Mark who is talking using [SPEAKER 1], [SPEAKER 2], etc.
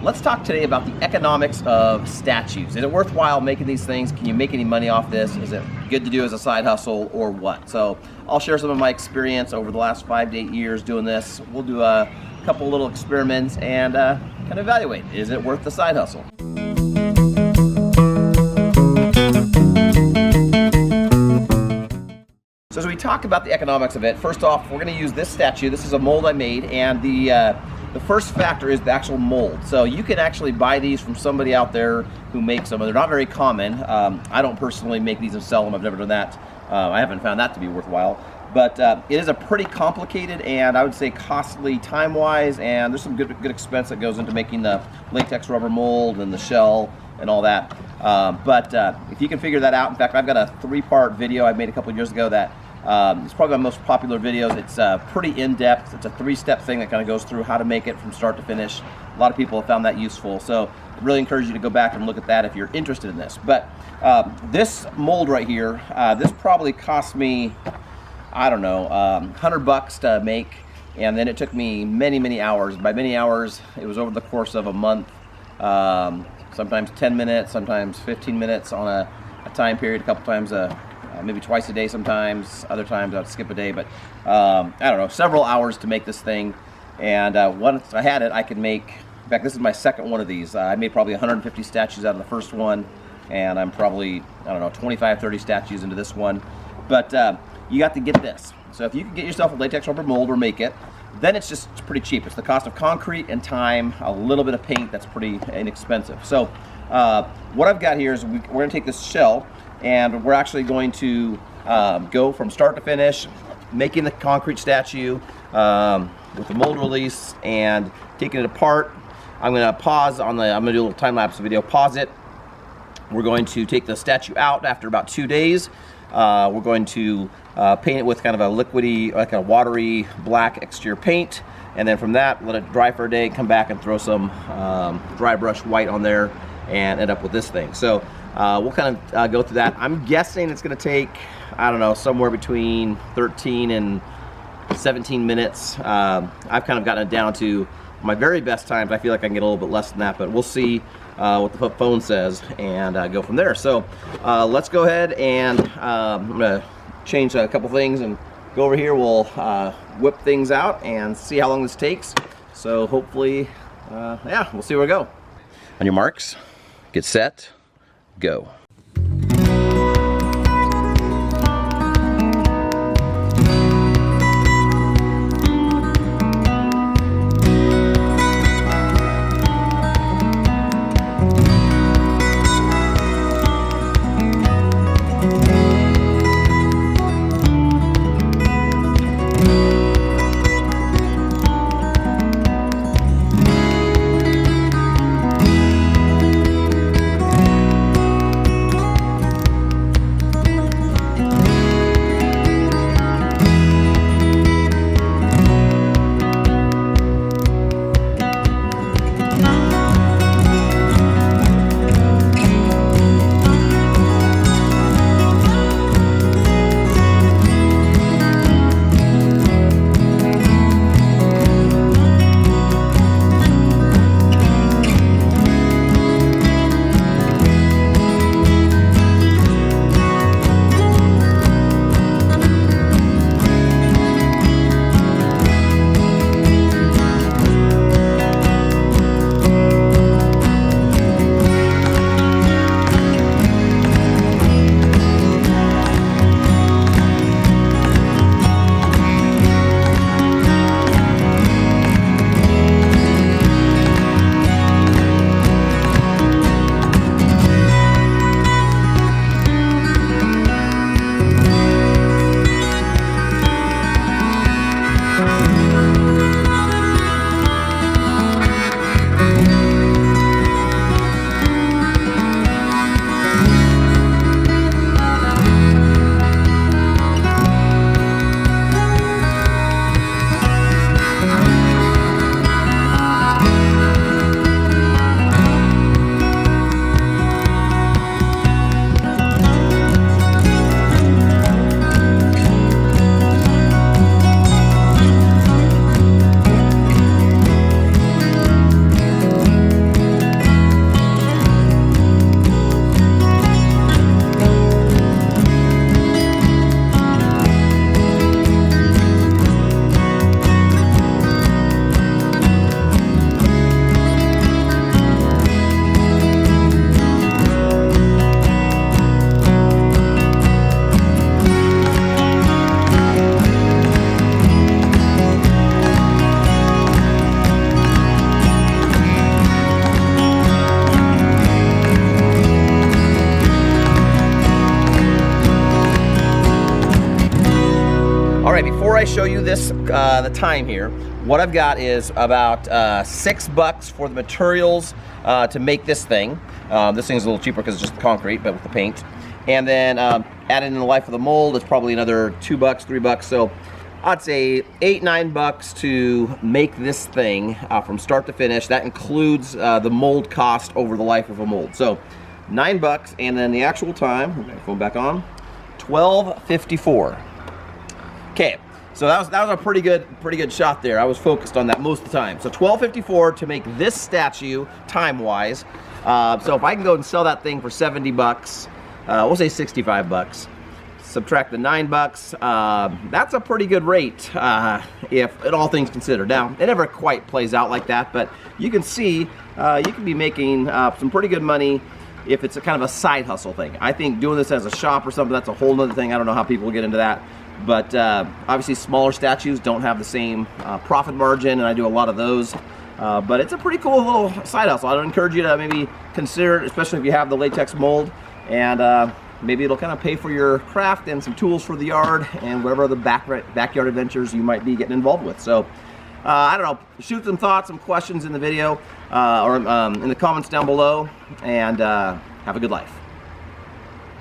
[SPEAKER 1] let's talk today about the economics of statues. Is it worthwhile making these things? Can you make any money off this? Is it good to do as a side hustle or what? So I'll share some of my experience over the last 5 to 8 years doing this. We'll do a couple little experiments and kind of evaluate, is it worth the side hustle? So as we talk about the economics of it, first off, we're going to use this statue. This is a mold I made, and the first factor is the actual mold. So you can actually buy these from somebody out there who makes them. They're not very common. I don't personally make these and sell them. I've never done that. I haven't found that to be worthwhile. But it is a pretty complicated and I would say costly time-wise, and there's some good expense that goes into making the latex rubber mold and the shell and all that. But if you can figure that out, in fact, I've got a 3-part video I made a couple of years ago that it's probably my most popular videos. It's pretty in-depth. It's a 3-step thing that kind of goes through how to make it from start to finish. A lot of people have found that useful. So I really encourage you to go back and look at that if you're interested in this. But this mold right here, this probably cost me, I don't know, $100 to make. And then it took me many hours. By many hours, it was over the course of a month. Sometimes 10 minutes, sometimes 15 minutes on a time period, a couple times maybe twice a day sometimes. Other times I'd skip a day, but I don't know, several hours to make this thing. And once I had it, I could make, in fact, this is my second one of these. I made probably 150 statues out of the first one, and I'm probably, I don't know, 25, 30 statues into this one. But you got to get this. So if you can get yourself a latex rubber mold or make it, then it's pretty cheap. It's the cost of concrete and time, a little bit of paint that's pretty inexpensive. So what I've got here is we're going to take this shell, and we're actually going to go from start to finish, making the concrete statue with the mold release and taking it apart. I'm going to pause on I'm going to do a little time-lapse video, pause it. We're going to take the statue out after about 2 days. We're going to paint it with kind of a liquidy, like a watery black exterior paint, and then from that, let it dry for a day, come back and throw some dry brush white on there and end up with this thing. So we'll kind of go through that. I'm guessing it's going to take, I don't know, somewhere between 13 and 17 minutes. I've kind of gotten it down to my very best times. I feel like I can get a little bit less than that, but we'll see what the phone says and go from there. So let's go ahead and I'm going to change a couple things and go over here. We'll whip things out and see how long this takes. So hopefully, yeah, we'll see where we go. On your marks, get set, go. before I show you this, the time here, what I've got is about $6 for the materials to make this thing. This thing's a little cheaper because it's just concrete, but with the paint. And then added in the life of the mold, it's probably another $2, $3. So I'd say $8, $9 to make this thing from start to finish. That includes the mold cost over the life of a mold. So $9, and then the actual time, phone back on, 12:54. Okay, so that was a pretty good shot there. I was focused on that most of the time. So 12:54 to make this statue time-wise. So if I can go and sell that thing for $70, we'll say $65. Subtract the $9, that's a pretty good rate if all things considered. Now, it never quite plays out like that, but you can see you can be making some pretty good money if it's a kind of a side hustle thing. I think doing this as a shop or something, that's a whole other thing. I don't know how people get into that. But obviously smaller statues don't have the same profit margin, and I do a lot of those. But it's a pretty cool little side hustle. I would encourage you to maybe consider it, especially if you have the latex mold, and maybe it'll kind of pay for your craft and some tools for the yard and whatever other backyard adventures you might be getting involved with. So I don't know, shoot some thoughts, some questions in the video or in the comments down below, and have a good life.